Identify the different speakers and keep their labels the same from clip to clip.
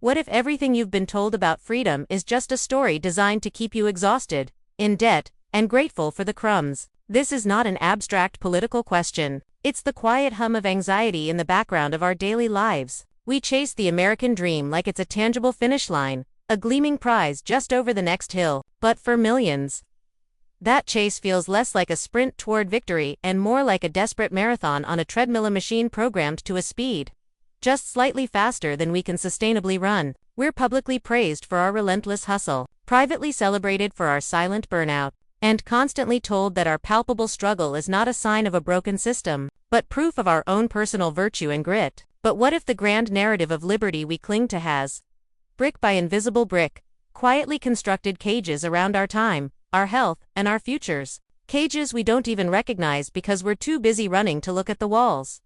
Speaker 1: What if everything you've been told about freedom is just a story designed to keep you exhausted, in debt, and grateful for the crumbs? This is not an abstract political question. It's the quiet hum of anxiety in the background of our daily lives. We chase the American dream like it's a tangible finish line, a gleaming prize just over the next hill. But for millions, that chase feels less like a sprint toward victory and more like a desperate marathon on a treadmill, a machine programmed to a speed just slightly faster than we can sustainably run. We're publicly praised for our relentless hustle, privately celebrated for our silent burnout, and constantly told that our palpable struggle is not a sign of a broken system, but proof of our own personal virtue and grit. But what if the grand narrative of liberty we cling to has, brick by invisible brick, quietly constructed cages around our time, our health, and our futures? Cages we don't even recognize because we're too busy running to look at the walls.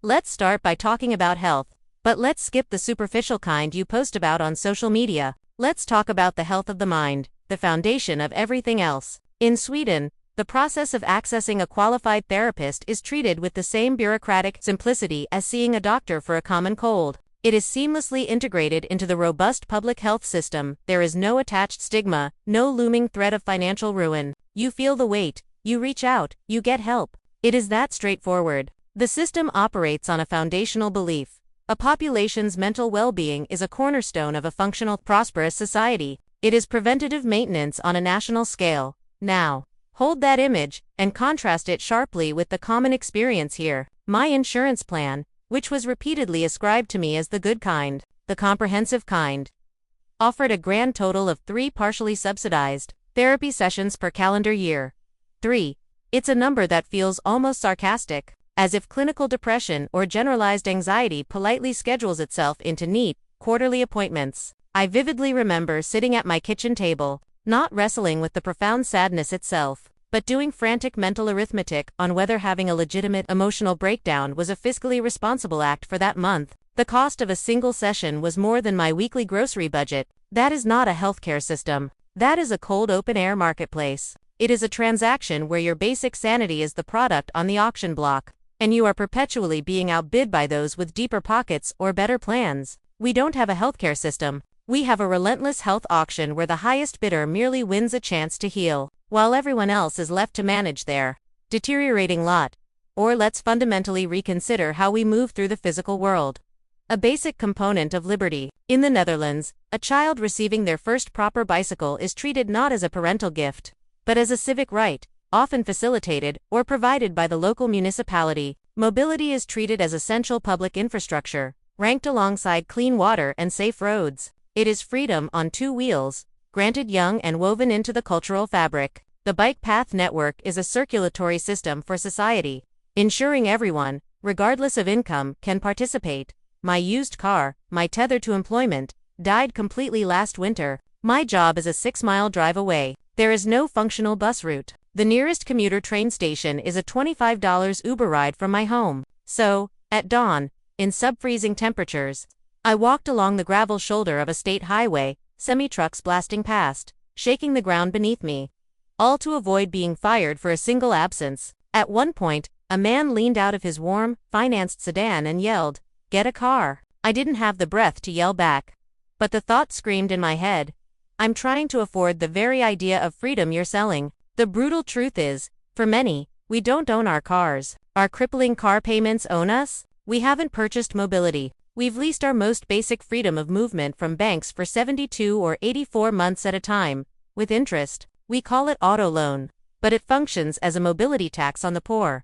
Speaker 1: Let's start by talking about health, but let's skip the superficial kind you post about on social media. Let's talk about the health of the mind, the foundation of everything else. In Sweden, the process of accessing a qualified therapist is treated with the same bureaucratic simplicity as seeing a doctor for a common cold. It is seamlessly integrated into the robust public health system. There is no attached stigma, no looming threat of financial ruin. You feel the weight, you reach out, you get help. It is that straightforward. The system operates on a foundational belief. A population's mental well-being is a cornerstone of a functional, prosperous society. It is preventative maintenance on a national scale. Now, hold that image and contrast it sharply with the common experience here. My insurance plan, which was repeatedly ascribed to me as the good kind, the comprehensive kind, offered a grand total of 3 partially subsidized therapy sessions per calendar year. 3. It's a number that feels almost sarcastic, as if clinical depression or generalized anxiety politely schedules itself into neat, quarterly appointments. I vividly remember sitting at my kitchen table, not wrestling with the profound sadness itself, but doing frantic mental arithmetic on whether having a legitimate emotional breakdown was a fiscally responsible act for that month. The cost of a single session was more than my weekly grocery budget. That is not a healthcare system. That is a cold open-air marketplace. It is a transaction where your basic sanity is the product on the auction block, and you are perpetually being outbid by those with deeper pockets or better plans. We don't have a healthcare system. We have a relentless health auction where the highest bidder merely wins a chance to heal, while everyone else is left to manage their deteriorating lot. Or let's fundamentally reconsider how we move through the physical world. A basic component of liberty. In the Netherlands, a child receiving their first proper bicycle is treated not as a parental gift, but as a civic right, often facilitated or provided by the local municipality. Mobility is treated as essential public infrastructure, ranked alongside clean water and safe roads. It is freedom on 2 wheels, granted young and woven into the cultural fabric. The bike path network is a circulatory system for society, ensuring everyone, regardless of income, can participate. My used car, my tether to employment, died completely last winter. My job is a 6-mile drive away. There is no functional bus route. The nearest commuter train station is a $25 Uber ride from my home. So, at dawn, in sub-freezing temperatures, I walked along the gravel shoulder of a state highway, semi-trucks blasting past, shaking the ground beneath me, all to avoid being fired for a single absence. At one point, a man leaned out of his warm, financed sedan and yelled, "Get a car." I didn't have the breath to yell back, but the thought screamed in my head, I'm trying to afford the very idea of freedom you're selling. The brutal truth is, for many, we don't own our cars. Our crippling car payments own us. We haven't purchased mobility. We've leased our most basic freedom of movement from banks for 72 or 84 months at a time, with interest. We call it auto loan, but it functions as a mobility tax on the poor.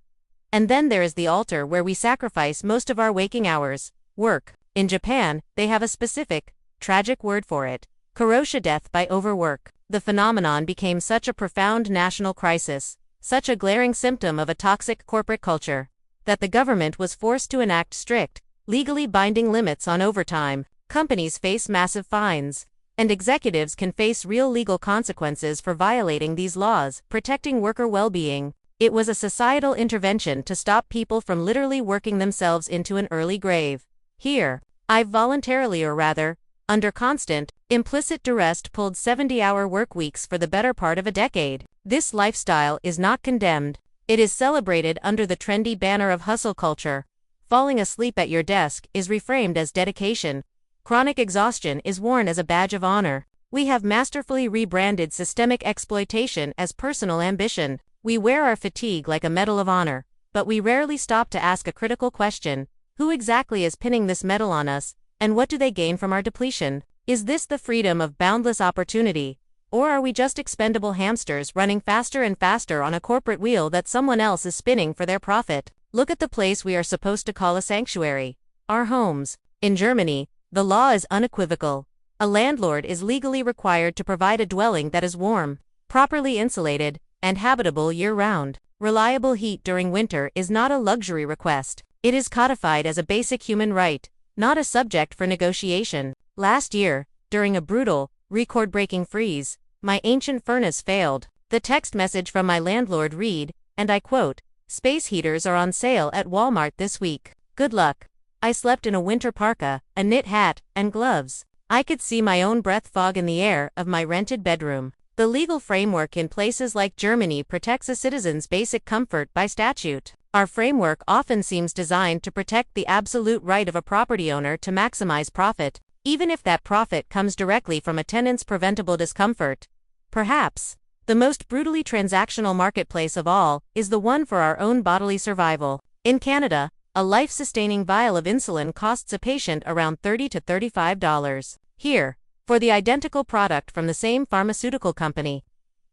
Speaker 1: And then there is the altar where we sacrifice most of our waking hours, work. In Japan, they have a specific, tragic word for it: karoshi, death by overwork. The phenomenon became such a profound national crisis, such a glaring symptom of a toxic corporate culture, that the government was forced to enact strict, legally binding limits on overtime. Companies face massive fines, and executives can face real legal consequences for violating these laws, protecting worker well-being. It was a societal intervention to stop people from literally working themselves into an early grave. Here, I've voluntarily, or rather, under constant, implicit duress, pulled 70-hour work weeks for the better part of a decade. This lifestyle is not condemned. It is celebrated under the trendy banner of hustle culture. Falling asleep at your desk is reframed as dedication. Chronic exhaustion is worn as a badge of honor. We have masterfully rebranded systemic exploitation as personal ambition. We wear our fatigue like a medal of honor, but we rarely stop to ask a critical question: who exactly is pinning this medal on us, and what do they gain from our depletion? Is this the freedom of boundless opportunity, or are we just expendable hamsters running faster and faster on a corporate wheel that someone else is spinning for their profit? Look at the place we are supposed to call a sanctuary: our homes. In Germany, the law is unequivocal. A landlord is legally required to provide a dwelling that is warm, properly insulated, and habitable year-round. Reliable heat during winter is not a luxury request. It is codified as a basic human right, not a subject for negotiation. Last year, during a brutal, record-breaking freeze, my ancient furnace failed. The text message from my landlord read, and I quote, "Space heaters are on sale at Walmart this week. Good luck." I slept in a winter parka, a knit hat, and gloves. I could see my own breath fog in the air of my rented bedroom. The legal framework in places like Germany protects a citizen's basic comfort by statute. Our framework often seems designed to protect the absolute right of a property owner to maximize profit, even if that profit comes directly from a tenant's preventable discomfort. Perhaps the most brutally transactional marketplace of all is the one for our own bodily survival. In Canada, a life-sustaining vial of insulin costs a patient around $30 to $35. Here, for the identical product from the same pharmaceutical company,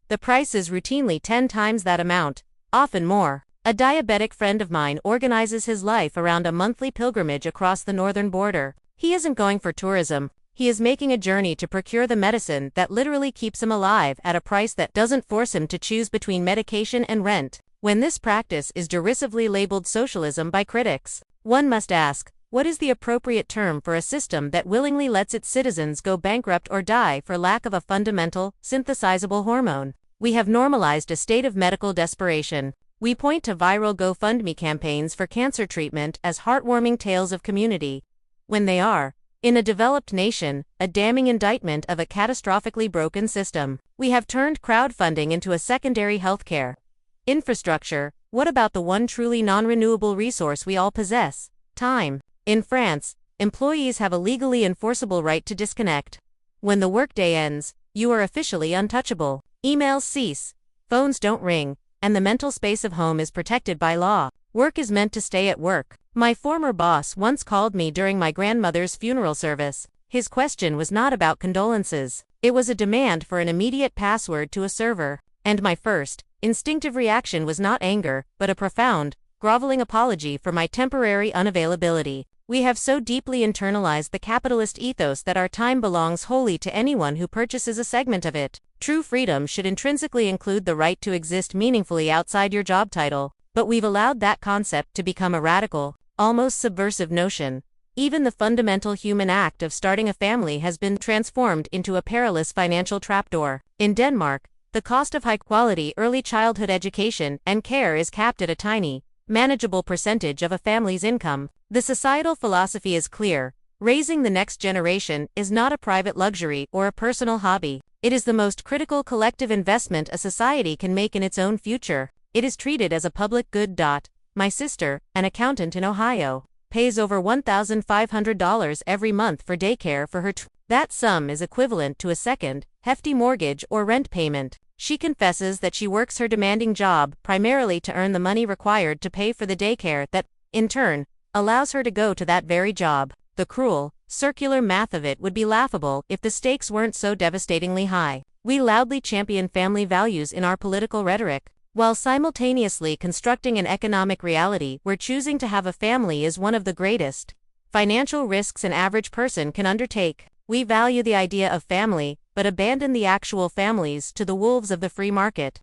Speaker 1: the price is routinely 10 times that amount, often more. A diabetic friend of mine organizes his life around a monthly pilgrimage across the northern border. He isn't going for tourism, he is making a journey to procure the medicine that literally keeps him alive at a price that doesn't force him to choose between medication and rent. When this practice is derisively labeled socialism by critics, one must ask, what is the appropriate term for a system that willingly lets its citizens go bankrupt or die for lack of a fundamental, synthesizable hormone? We have normalized a state of medical desperation. We point to viral GoFundMe campaigns for cancer treatment as heartwarming tales of community, when they are, in a developed nation, a damning indictment of a catastrophically broken system. We have turned crowdfunding into a secondary healthcare infrastructure. What about the one truly non-renewable resource we all possess: time? In France, employees have a legally enforceable right to disconnect. When the workday ends, you are officially untouchable. Emails cease, phones don't ring, and the mental space of home is protected by law. Work is meant to stay at work. My former boss once called me during my grandmother's funeral service. His question was not about condolences. It was a demand for an immediate password to a server. And my first, instinctive reaction was not anger, but a profound, groveling apology for my temporary unavailability. We have so deeply internalized the capitalist ethos that our time belongs wholly to anyone who purchases a segment of it. True freedom should intrinsically include the right to exist meaningfully outside your job title, but we've allowed that concept to become a radical, almost subversive notion. Even the fundamental human act of starting a family has been transformed into a perilous financial trapdoor. In Denmark, the cost of high-quality early childhood education and care is capped at a tiny, manageable percentage of a family's income. The societal philosophy is clear: raising the next generation is not a private luxury or a personal hobby. It is the most critical collective investment a society can make in its own future. It is treated as a public good. My sister, an accountant in Ohio, pays over $1,500 every month for daycare for her That sum is equivalent to a second, hefty mortgage or rent payment. She confesses that she works her demanding job primarily to earn the money required to pay for the daycare that, in turn, allows her to go to that very job. The cruel, circular math of it would be laughable if the stakes weren't so devastatingly high. We loudly champion family values in our political rhetoric, while simultaneously constructing an economic reality where choosing to have a family is one of the greatest financial risks an average person can undertake. We value the idea of family, but abandon the actual families to the wolves of the free market.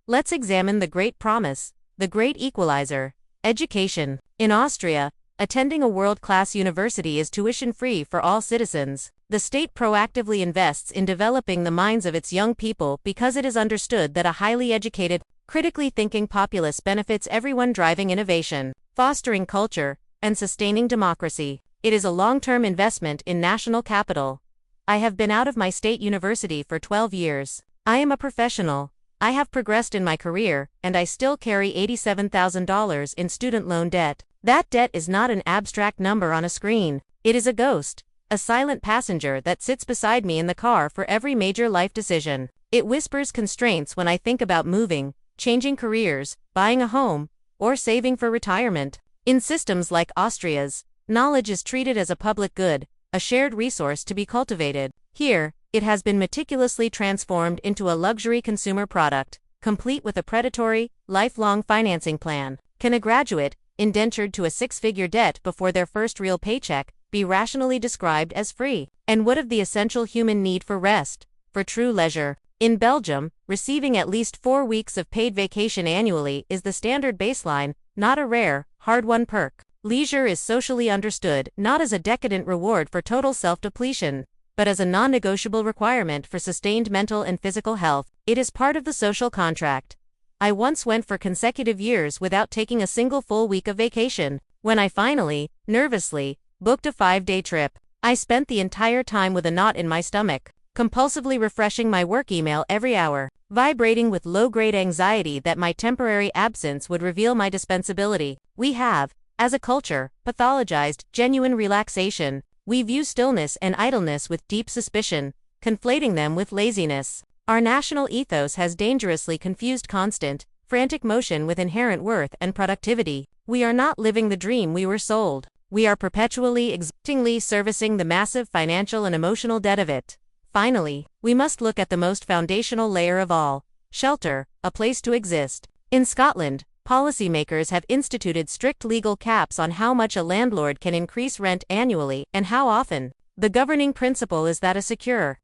Speaker 1: Let's examine the great promise, the great equalizer: education. In Austria, attending a world-class university is tuition-free for all citizens. The state proactively invests in developing the minds of its young people because it is understood that a highly educated, critically thinking populace benefits everyone, driving innovation, fostering culture, and sustaining democracy. It is a long-term investment in national capital. I have been out of my state university for 12 years. I am a professional. I have progressed in my career, and I still carry $87,000 in student loan debt. That debt is not an abstract number on a screen. It is a ghost, a silent passenger that sits beside me in the car for every major life decision. It whispers constraints when I think about moving, changing careers, buying a home, or saving for retirement. In systems like Austria's, knowledge is treated as a public good, a shared resource to be cultivated. Here, it has been meticulously transformed into a luxury consumer product, complete with a predatory, lifelong financing plan. Can a graduate, indentured to a six-figure debt before their first real paycheck, be rationally described as free? And what of the essential human need for rest, for true leisure? In Belgium, receiving at least 4 weeks of paid vacation annually is the standard baseline, not a rare, hard-won perk. Leisure is socially understood not as a decadent reward for total self-depletion, but as a non-negotiable requirement for sustained mental and physical health. It is part of the social contract. I once went for consecutive years without taking a single full week of vacation. When I finally, nervously, booked a 5-day trip, I spent the entire time with a knot in my stomach, compulsively refreshing my work email every hour, vibrating with low-grade anxiety that my temporary absence would reveal my dispensability. We have, as a culture, pathologized genuine relaxation. We view stillness and idleness with deep suspicion, conflating them with laziness. Our national ethos has dangerously confused constant, frantic motion with inherent worth and productivity. We are not living the dream we were sold. We are perpetually, exhaustingly servicing the massive financial and emotional debt of it. Finally, we must look at the most foundational layer of all: shelter, a place to exist. In Scotland, policymakers have instituted strict legal caps on how much a landlord can increase rent annually and how often. The governing principle is that a secure,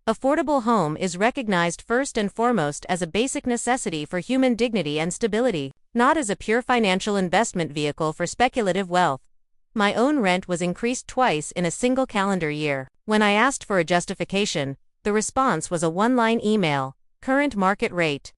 Speaker 1: affordable home is recognized first and foremost as a basic necessity for human dignity and stability, not as a pure financial investment vehicle for speculative wealth. My own rent was increased twice in a single calendar year. When I asked for a justification, the response was a one-line email: current market rate.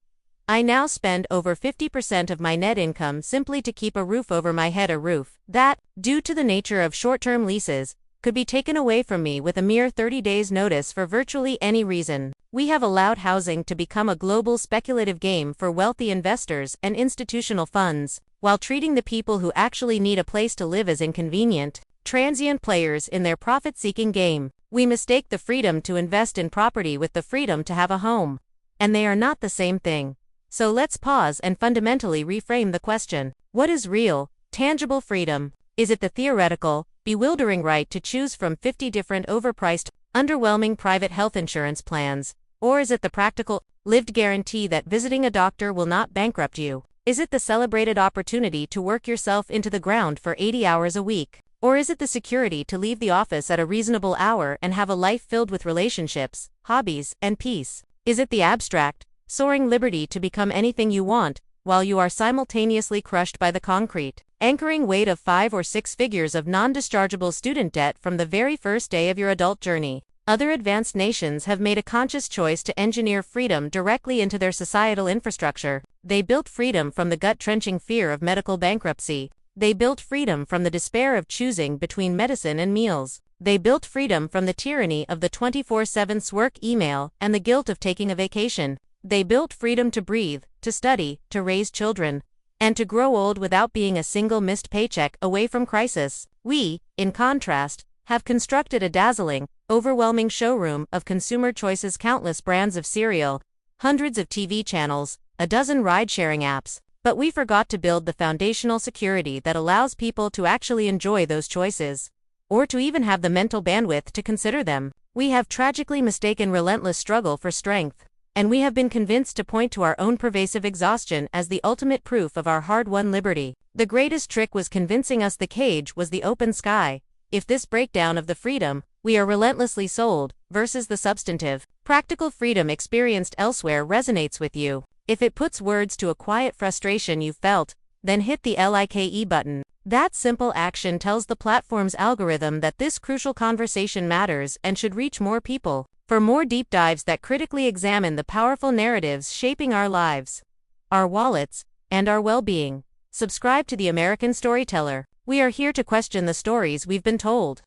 Speaker 1: I now spend over 50% of my net income simply to keep a roof over my head, a roof that, due to the nature of short-term leases, could be taken away from me with a mere 30 days' notice for virtually any reason. We have allowed housing to become a global speculative game for wealthy investors and institutional funds, while treating the people who actually need a place to live as inconvenient, transient players in their profit-seeking game. We mistake the freedom to invest in property with the freedom to have a home, and they are not the same thing. So let's pause and fundamentally reframe the question. What is real, tangible freedom? Is it the theoretical, bewildering right to choose from 50 different overpriced, underwhelming private health insurance plans? Or is it the practical, lived guarantee that visiting a doctor will not bankrupt you? Is it the celebrated opportunity to work yourself into the ground for 80 hours a week? Or is it the security to leave the office at a reasonable hour and have a life filled with relationships, hobbies, and peace? Is it the abstract, soaring liberty to become anything you want, while you are simultaneously crushed by the concrete, anchoring weight of 5 or 6 figures of non-dischargeable student debt from the very first day of your adult journey? Other advanced nations have made a conscious choice to engineer freedom directly into their societal infrastructure. They built freedom from the gut-wrenching fear of medical bankruptcy. They built freedom from the despair of choosing between medicine and meals. They built freedom from the tyranny of the 24/7 work email and the guilt of taking a vacation. They built freedom to breathe, to study, to raise children, and to grow old without being a single missed paycheck away from crisis. We, in contrast, have constructed a dazzling, overwhelming showroom of consumer choices: countless brands of cereal, hundreds of TV channels, a dozen ride-sharing apps. But we forgot to build the foundational security that allows people to actually enjoy those choices, or to even have the mental bandwidth to consider them. We have tragically mistaken relentless struggle for strength, and we have been convinced to point to our own pervasive exhaustion as the ultimate proof of our hard-won liberty. The greatest trick was convincing us the cage was the open sky. If this breakdown of the freedom we are relentlessly sold versus the substantive, practical freedom experienced elsewhere resonates with you, if it puts words to a quiet frustration you've felt, then hit the like button. That simple action tells the platform's algorithm that this crucial conversation matters and should reach more people. For more deep dives that critically examine the powerful narratives shaping our lives, our wallets, and our well-being, subscribe to The American Storyteller. We are here to question the stories we've been told.